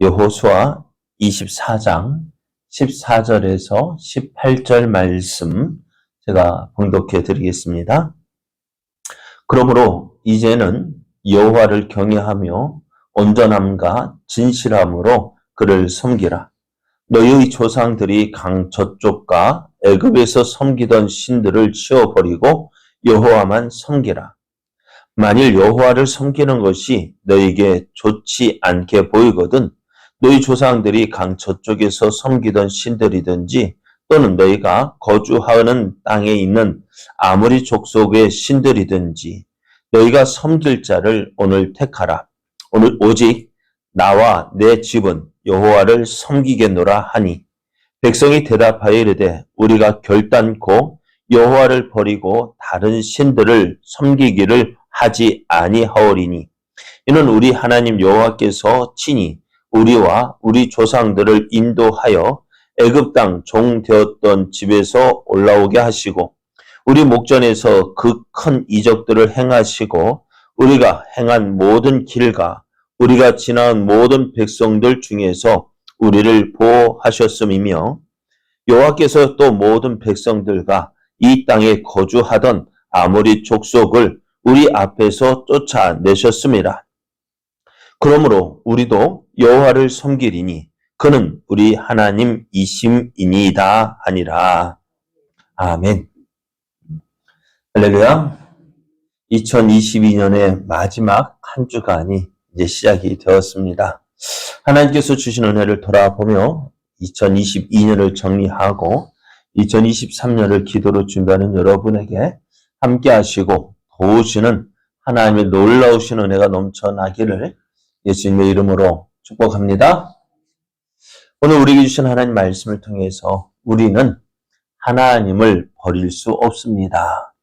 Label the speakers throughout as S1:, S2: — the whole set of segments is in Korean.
S1: 여호수아 24장 14절에서 18절 말씀 제가 봉독해 드리겠습니다. 그러므로 이제는 여호와를 경외하며 온전함과 진실함으로 그를 섬기라. 너희의 조상들이 강 저쪽과 애굽에서 섬기던 신들을 치워버리고 여호와만 섬기라. 만일 여호와를 섬기는 것이 너희에게 좋지 않게 보이거든 너희 조상들이 강 저쪽에서 섬기던 신들이든지 또는 너희가 거주하는 땅에 있는 아모리 족속의 신들이든지 너희가 섬길 자를 오늘 택하라. 오늘 오직 나와 내 집은 여호와를 섬기겠노라 하니 백성이 대답하여 이르되 우리가 결단코 여호와를 버리고 다른 신들을 섬기기를 하지 아니하오리니 이는 우리 하나님 여호와께서 친히 우리와 우리 조상들을 인도하여 애굽 땅 종 되었던 집에서 올라오게 하시고 우리 목전에서 그 큰 이적들을 행하시고 우리가 행한 모든 길과 우리가 지나온 모든 백성들 중에서 우리를 보호하셨음이며 여호와께서 또 모든 백성들과 이 땅에 거주하던 아모리 족속을 우리 앞에서 쫓아내셨습니다. 그러므로 우리도 여호와를 섬기리니 그는 우리 하나님이심이니이다 하니라. 아멘. 할렐루야. 2022년의 마지막 한 주간이 이제 시작이 되었습니다. 하나님께서 주신 은혜를 돌아보며 2022년을 정리하고 2023년을 기도로 준비하는 여러분에게 함께 하시고 도우시는 하나님의 놀라우신 은혜가 넘쳐나기를 예수님의 이름으로 축복합니다. 오늘 우리에게 주신 하나님 말씀을 통해서 우리는 하나님을 버릴 수 없습니다.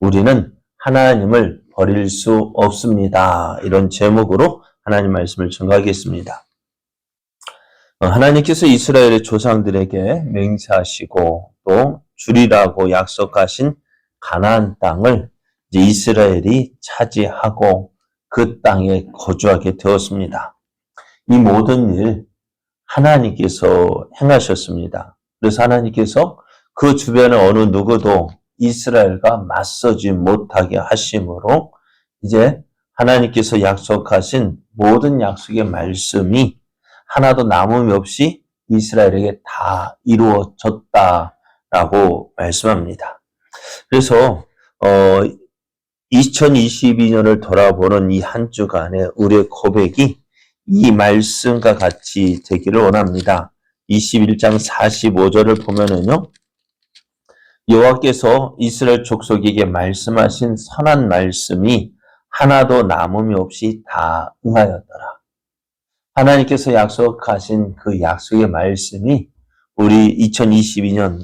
S1: 우리는 하나님을 버릴 수 없습니다. 이런 제목으로 하나님 말씀을 전가하겠습니다. 하나님께서 이스라엘의 조상들에게 맹세하시고 또 주리라고 약속하신 가나안 땅을 이제 이스라엘이 차지하고 그 땅에 거주하게 되었습니다. 이 모든 일 하나님께서 행하셨습니다. 그래서 하나님께서 그 주변의 어느 누구도 이스라엘과 맞서지 못하게 하심으로 이제 하나님께서 약속하신 모든 약속의 말씀이 하나도 남음이 없이 이스라엘에게 다 이루어졌다라고 말씀합니다. 그래서 2022년을 돌아보는 이 한 주간에 우리의 고백이 이 말씀과 같이 되기를 원합니다. 21장 45절을 보면은요. 여호와께서 이스라엘 족속에게 말씀하신 선한 말씀이 하나도 남음이 없이 다 응하였더라. 하나님께서 약속하신 그 약속의 말씀이 우리 2022년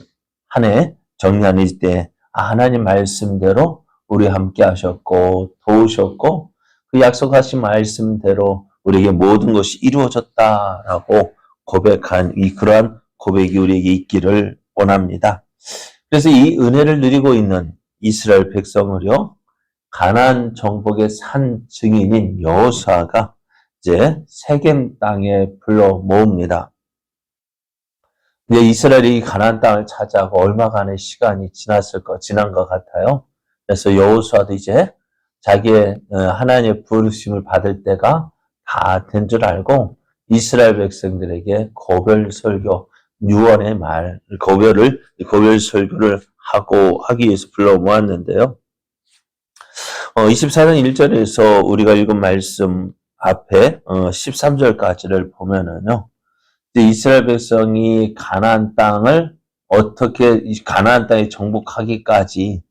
S1: 한 해 정리하는 때 하나님 말씀대로 우리 함께 하셨고 도우셨고 그 약속하신 말씀대로 우리에게 모든 것이 이루어졌다라고 고백한 그러한 고백이 우리에게 있기를 원합니다. 그래서 이 은혜를 누리고 있는 이스라엘 백성을요. 가나안 정복의 산 증인인 여호수아가 이제 세겜 땅에 불러 모읍니다. 이제 이스라엘이 가나안 땅을 차지하고 얼마간의 시간이 지난 것 같아요. 그래서 여호수아도 이제 자기의 하나님의 부르심을 받을 때가 다 된 줄 알고 이스라엘 백성들에게 고별 설교, 유언의 말, 고별 설교를 하기 위해서 불러 모았는데요. 24장 1절에서 우리가 읽은 말씀 앞에 13절까지를 보면은요. 이스라엘 백성이 가나안 땅에 정복하기까지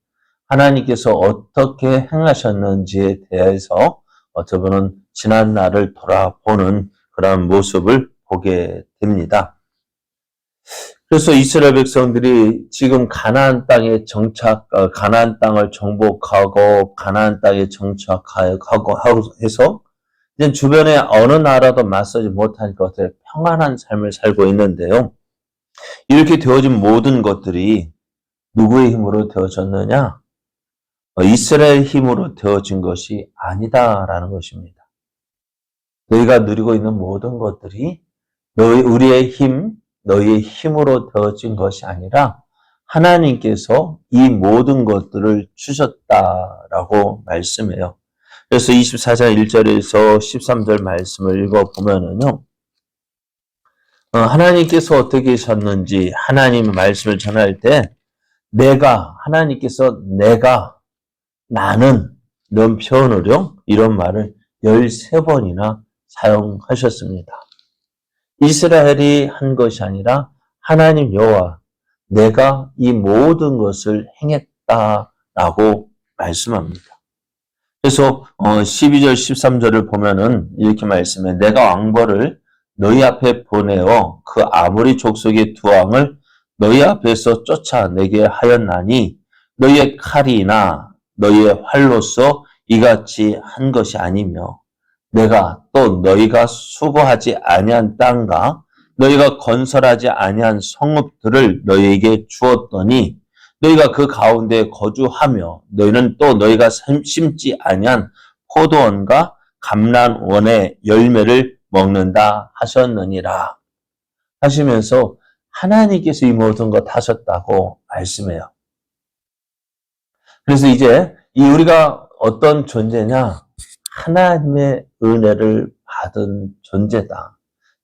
S1: 하나님께서 어떻게 행하셨는지에 대해서 어쩌면 지난 날을 돌아보는 그런 모습을 보게 됩니다. 그래서 이스라엘 백성들이 지금 가나안 땅을 정복하고 가나안 땅에 정착하고 해서 이제 주변에 어느 나라도 맞서지 못하니까 어떻게 평안한 삶을 살고 있는데요. 이렇게 되어진 모든 것들이 누구의 힘으로 되어졌느냐? 이스라엘 힘으로 되어진 것이 아니다라는 것입니다. 너희가 누리고 있는 모든 것들이 우리의 힘, 너희의 힘으로 되어진 것이 아니라 하나님께서 이 모든 것들을 주셨다라고 말씀해요. 그래서 24장 1절에서 13절 말씀을 읽어보면은요, 하나님께서 어떻게 하셨는지 하나님의 말씀을 전할 때 하나님께서 나는 이런 표현으로 이런 말을 13번이나 사용하셨습니다. 이스라엘이 한 것이 아니라 하나님 여호와 내가 이 모든 것을 행했다라고 말씀합니다. 그래서 12절 13절을 보면은 이렇게 말씀해 내가 왕벌을 너희 앞에 보내어 그 아모리 족속의 두 왕을 너희 앞에서 쫓아내게 하였나니 너희의 칼이나 너희의 활로서 이같이 한 것이 아니며 내가 또 너희가 수고하지 아니한 땅과 너희가 건설하지 아니한 성읍들을 너희에게 주었더니 너희가 그 가운데 거주하며 너희는 또 너희가 심지 아니한 포도원과 감람원의 열매를 먹는다 하셨느니라 하시면서 하나님께서 이 모든 것 하셨다고 말씀해요. 그래서 이제 우리가 어떤 존재냐? 하나님의 은혜를 받은 존재다.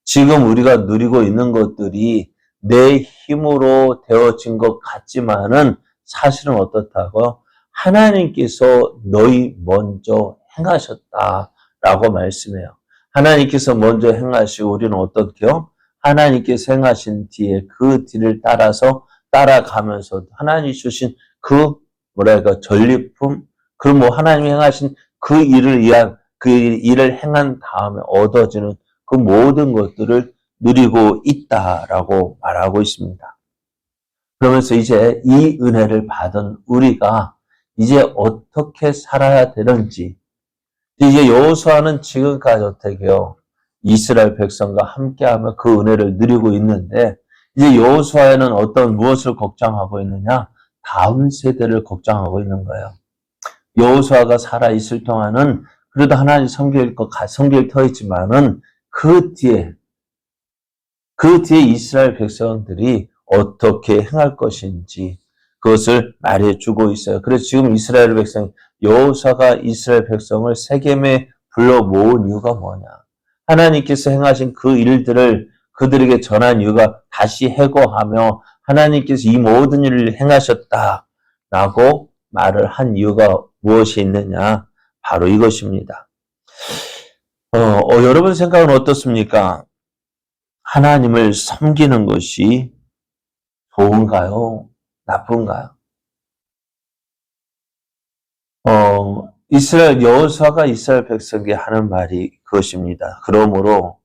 S1: 지금 우리가 누리고 있는 것들이 내 힘으로 되어진 것 같지만은 사실은 어떻다고요? 하나님께서 너희 먼저 행하셨다라고 말씀해요. 하나님께서 먼저 행하시고 우리는 어떻게요? 하나님께서 행하신 뒤에 그 뒤를 따라가면서 하나님이 주신 그 전리품, 하나님이 행하신 그 일을 행한 다음에 얻어지는 그 모든 것들을 누리고 있다라고 말하고 있습니다. 그러면서 이제 이 은혜를 받은 우리가 이제 어떻게 살아야 되는지, 이제 여호수아는 지금까지 어떻게요? 이스라엘 백성과 함께하며 그 은혜를 누리고 있는데 이제 여호수아에는 무엇을 걱정하고 있느냐? 다음 세대를 걱정하고 있는 거예요. 여호수아가 살아 있을 동안은 그래도 하나님 섬길 터이지만은 그 뒤에 이스라엘 백성들이 어떻게 행할 것인지 그것을 말해주고 있어요. 그래서 지금 이스라엘 백성, 여호수아가 이스라엘 백성을 세겜에 불러 모은 이유가 뭐냐? 하나님께서 행하신 그 일들을 그들에게 전한 이유가 다시 해고하며 하나님께서 이 모든 일을 행하셨다라고 말을 한 이유가 무엇이 있느냐? 바로 이것입니다. 여러분 생각은 어떻습니까? 하나님을 섬기는 것이 좋은가요? 나쁜가요? 여호수아가 이스라엘 백성에게 하는 말이 그것입니다. 그러므로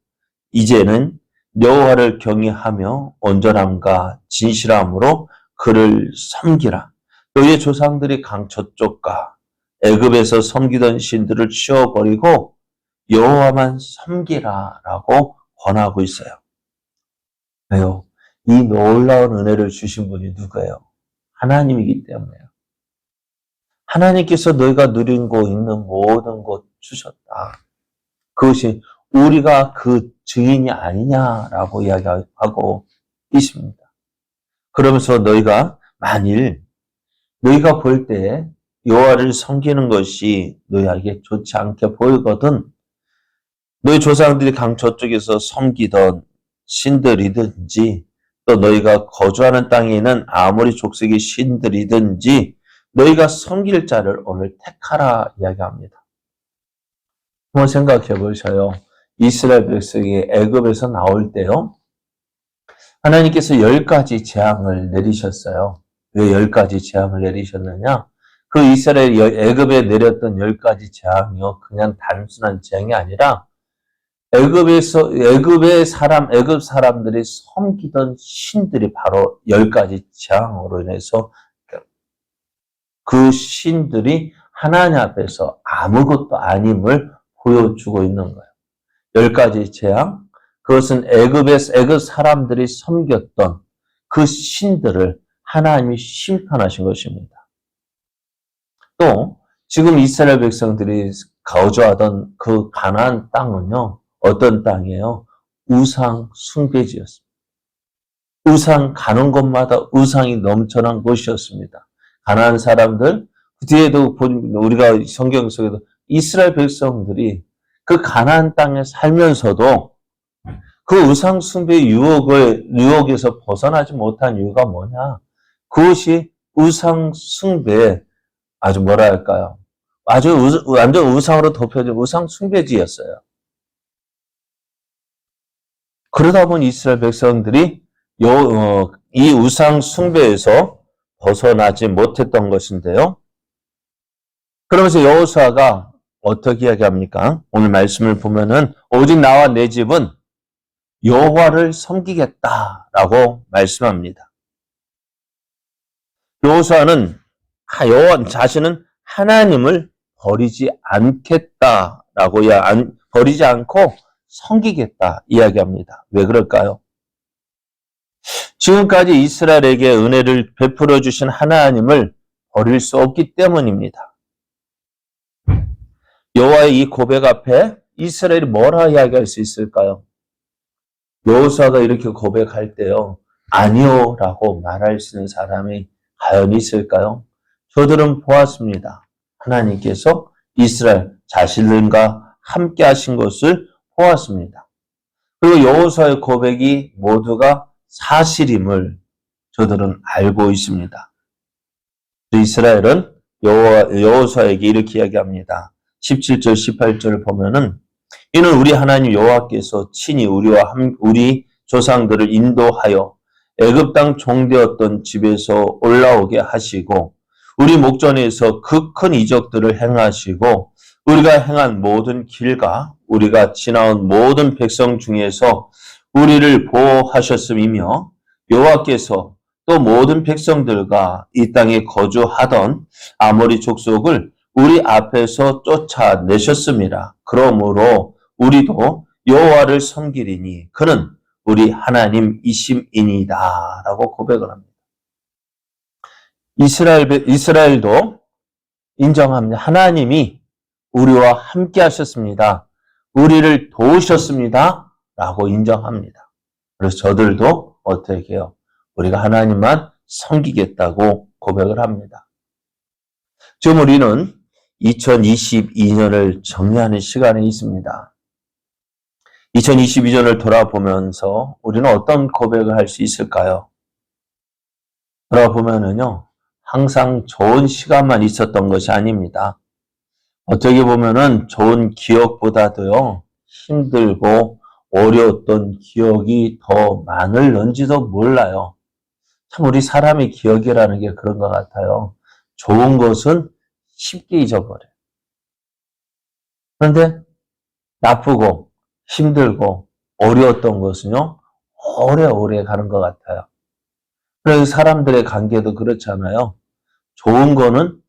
S1: 이제는 여호와를 경외하며 온전함과 진실함으로 그를 섬기라. 너희의 조상들이 강 저쪽과 애굽에서 섬기던 신들을 치워버리고 여호와만 섬기라라고 권하고 있어요. 왜요? 이 놀라운 은혜를 주신 분이 누구예요? 하나님이기 때문에요. 하나님께서 너희가 누리고 있는 모든 것 주셨다. 그것이 우리가 그 증인이 아니냐라고 이야기하고 있습니다. 그러면서 너희가 만일 너희가 볼 때 여호와를 섬기는 것이 너희에게 좋지 않게 보이거든 너희 조상들이 강 저쪽에서 섬기던 신들이든지 또 너희가 거주하는 땅에 있는 아모리 족속의 신들이든지 너희가 섬길 자를 오늘 택하라 이야기합니다. 한번 생각해 보셔요. 이스라엘 백성이 애굽에서 나올 때요. 하나님께서 10가지 재앙을 내리셨어요. 왜 10가지 재앙을 내리셨느냐? 그 이스라엘 애굽에 내렸던 10가지 재앙이요. 그냥 단순한 재앙이 아니라 애굽 사람들이 섬기던 신들이 바로 10가지 재앙으로 인해서 그 신들이 하나님 앞에서 아무것도 아님을 보여주고 있는 거예요. 10가지 재앙, 그것은 애굽 사람들이 섬겼던 그 신들을 하나님이 심판하신 것입니다. 또 지금 이스라엘 백성들이 거주하던 그 가나안 땅은요. 어떤 땅이에요? 우상 숭배지였습니다. 우상 가는 곳마다 우상이 넘쳐난 곳이었습니다. 가나안 사람들, 그 뒤에도 우리가 성경 속에도 이스라엘 백성들이 그 가나안 땅에 살면서도 그 우상 숭배의 유혹에서 벗어나지 못한 이유가 뭐냐? 그것이 우상 숭배, 아주 뭐랄까요? 완전 우상으로 덮여진 우상 숭배지였어요. 그러다 보니 이스라엘 백성들이 이 우상 숭배에서 벗어나지 못했던 것인데요. 그러면서 여호수아가 어떻게 이야기합니까? 오늘 말씀을 보면은 오직 나와 내 집은 여호와를 섬기겠다라고 말씀합니다. 여호수아는 여호와 자신은 하나님을 버리지 않겠다라고 버리지 않고 섬기겠다 이야기합니다. 왜 그럴까요? 지금까지 이스라엘에게 은혜를 베풀어 주신 하나님을 버릴 수 없기 때문입니다. 여호와의 이 고백 앞에 이스라엘이 뭐라 이야기할 수 있을까요? 여호수아가 이렇게 고백할 때요, 아니요 라고 말할 수 있는 사람이 과연 있을까요? 저들은 보았습니다. 하나님께서 이스라엘 자신들과 함께 하신 것을 보았습니다. 그리고 여호수아의 고백이 모두가 사실임을 저들은 알고 있습니다. 이스라엘은 여호수아에게 이렇게 이야기합니다. 17절, 18절을 보면은 이는 우리 하나님 여호와께서 친히 우리 조상들을 인도하여 애굽 땅 종되었던 집에서 올라오게 하시고 우리 목전에서 그 큰 이적들을 행하시고 우리가 행한 모든 길과 우리가 지나온 모든 백성 중에서 우리를 보호하셨음이며 여호와께서 또 모든 백성들과 이 땅에 거주하던 아모리 족속을 우리 앞에서 쫓아내셨습니다. 그러므로 우리도 여호와를 섬기리니 그는 우리 하나님이심이니이다 라고 고백을 합니다. 이스라엘도 인정합니다. 하나님이 우리와 함께 하셨습니다. 우리를 도우셨습니다. 라고 인정합니다. 그래서 저들도 어떻게 해요? 우리가 하나님만 섬기겠다고 고백을 합니다. 지금 우리는 2022년을 정리하는 시간이 있습니다. 2022년을 돌아보면서 우리는 어떤 고백을 할 수 있을까요? 돌아보면은요, 항상 좋은 시간만 있었던 것이 아닙니다. 어떻게 보면은 좋은 기억보다도요, 힘들고 어려웠던 기억이 더 많을런지도 몰라요. 참 우리 사람의 기억이라는 게 그런 것 같아요. 좋은 것은 쉽게 잊어버려요. 그런데 나쁘고 힘들고 어려웠던 것은요, 오래오래 가는 것 같아요. 그래서 사람들의 관계도 그렇잖아요. 좋은 거는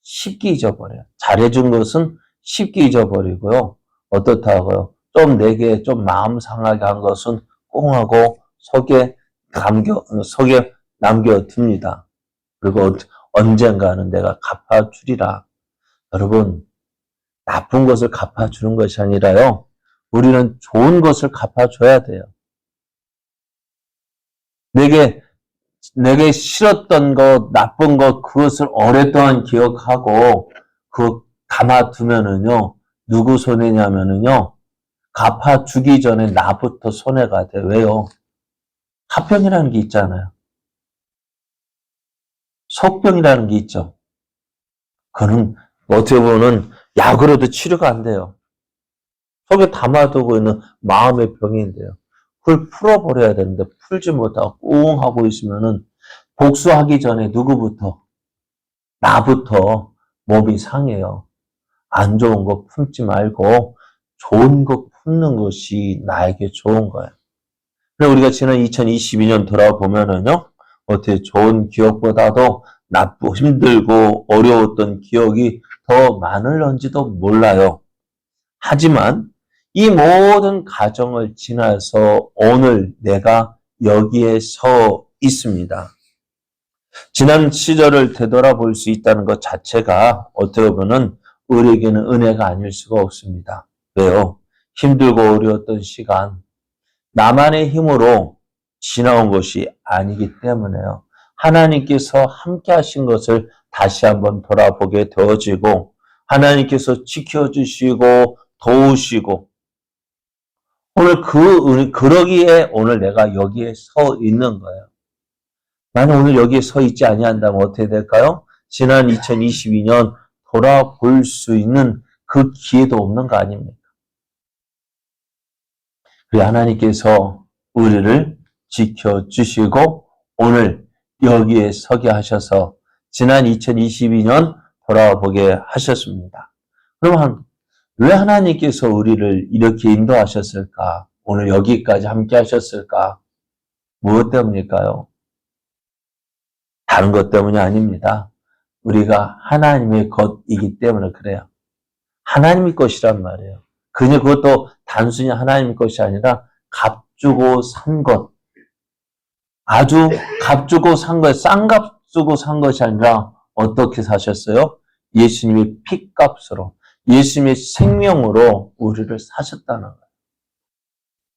S1: 쉽게 잊어버려요. 잘해준 것은 쉽게 잊어버리고요. 어떻다고요? 좀 내게 좀 마음 상하게 한 것은 꽁하고 속에 남겨둡니다. 그리고 언젠가는 내가 갚아주리라. 여러분, 나쁜 것을 갚아주는 것이 아니라요. 우리는 좋은 것을 갚아줘야 돼요. 내게 싫었던 것, 나쁜 것, 그것을 오랫동안 기억하고, 담아두면은요, 누구 손해냐면은요, 갚아주기 전에 나부터 손해가 돼. 왜요? 화병이라는 게 있잖아요. 속병이라는 게 있죠. 그거는 어떻게 보면 약으로도 치료가 안 돼요. 속에 담아두고 있는 마음의 병인데요. 그걸 풀어버려야 되는데 풀지 못하고 꽁 하고 있으면은 복수하기 전에 누구부터? 나부터 몸이 상해요. 안 좋은 거 품지 말고 좋은 거 품는 것이 나에게 좋은 거예요. 근데 우리가 지난 2022년 돌아보면은요, 어떻게 좋은 기억보다도 힘들고 어려웠던 기억이 더 많을런지도 몰라요. 하지만 이 모든 과정을 지나서 오늘 내가 여기에 서 있습니다. 지난 시절을 되돌아볼 수 있다는 것 자체가 어떻게 보면 우리에게는 은혜가 아닐 수가 없습니다. 왜요? 힘들고 어려웠던 시간, 나만의 힘으로 지나온 것이 아니기 때문에요. 하나님께서 함께 하신 것을 다시 한번 돌아보게 되어지고, 하나님께서 지켜주시고, 도우시고, 오늘 그러기에 오늘 내가 여기에 서 있는 거예요. 만약 오늘 여기에 서 있지 아니한다면 어떻게 될까요? 지난 2022년 돌아볼 수 있는 그 기회도 없는 거 아닙니까? 그리고 하나님께서 우리를 지켜주시고 오늘 여기에 서게 하셔서 지난 2022년 돌아보게 하셨습니다. 그러면 왜 하나님께서 우리를 이렇게 인도하셨을까? 오늘 여기까지 함께 하셨을까? 무엇 때문일까요? 다른 것 때문이 아닙니다. 우리가 하나님의 것이기 때문에 그래요. 하나님의 것이란 말이에요. 그것도 단순히 하나님의 것이 아니라 값주고 산 것. 아주 값주고 산 것, 싼 값 주고 산 것이 아니라 어떻게 사셨어요? 예수님의 피값으로, 예수님의 생명으로 우리를 사셨다는 거예요.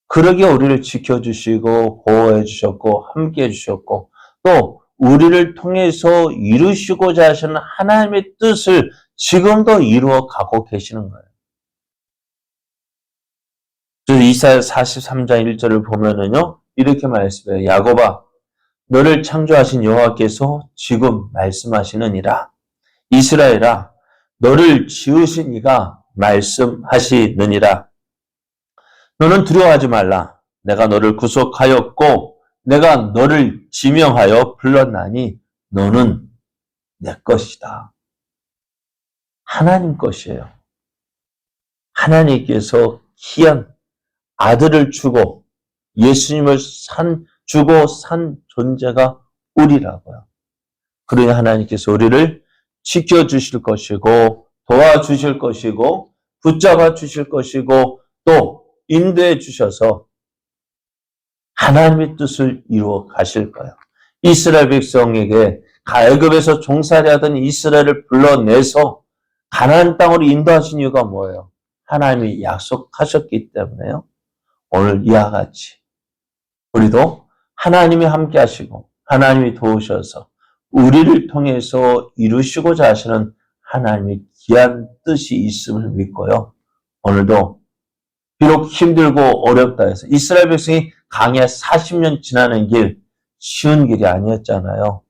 S1: 그러기에 우리를 지켜주시고 보호해 주셨고 함께 해 주셨고 또 우리를 통해서 이루시고자 하시는 하나님의 뜻을 지금도 이루어 가고 계시는 거예요. 그래서 이사야 43장 1절을 보면은요, 이렇게 말씀해요. 야곱아, 너를 창조하신 여호와께서 지금 말씀하시느니라. 이스라엘아, 너를 지으신 이가 말씀하시느니라. 너는 두려워하지 말라. 내가 너를 구속하였고 내가 너를 지명하여 불렀나니 너는 내 것이다. 하나님 것이에요. 하나님께서 귀한 아들을 주고 예수님을 주고 산 존재가 우리라고요. 그러니 하나님께서 우리를 지켜주실 것이고 도와주실 것이고 붙잡아 주실 것이고 또 인도해 주셔서 하나님의 뜻을 이루어 가실 거예요. 이스라엘 백성에게 애굽에서 종살이 하던 이스라엘을 불러내서 가나안 땅으로 인도하신 이유가 뭐예요? 하나님이 약속하셨기 때문에요. 오늘 이와 같이 우리도 하나님이 함께 하시고 하나님이 도우셔서 우리를 통해서 이루시고자 하시는 하나님의 귀한 뜻이 있음을 믿고요. 오늘도 비록 힘들고 어렵다 해서 이스라엘 백성이 강에 40년 지나는 길 쉬운 길이 아니었잖아요.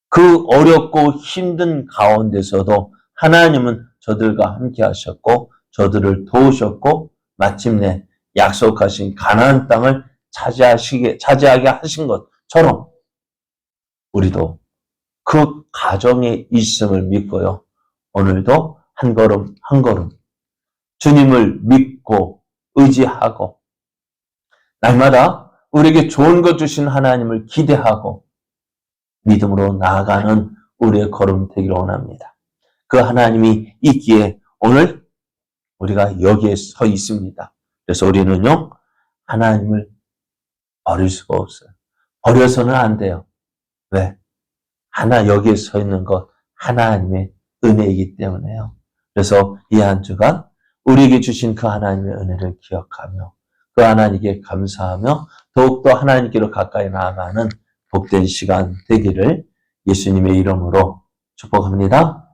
S1: 그 어렵고 힘든 가운데서도 하나님은 저들과 함께 하셨고 저들을 도우셨고 마침내 약속하신 가나안 땅을 차지하게 하신 것처럼 우리도 그 과정에 있음을 믿고요. 오늘도 한 걸음 한 걸음 주님을 믿고 의지하고 날마다 우리에게 좋은 것 주신 하나님을 기대하고 믿음으로 나아가는 우리의 걸음 되기를 원합니다. 그 하나님이 있기에 오늘 우리가 여기에 서 있습니다. 그래서 우리는요, 하나님을 버릴 수가 없어요. 버려서는 안 돼요. 왜? 여기에 서 있는 것 하나님의 은혜이기 때문에요. 그래서 이 한 주간 우리에게 주신 그 하나님의 은혜를 기억하며 그 하나님께 감사하며 더욱더 하나님께로 가까이 나아가는 복된 시간 되기를 예수님의 이름으로 축복합니다.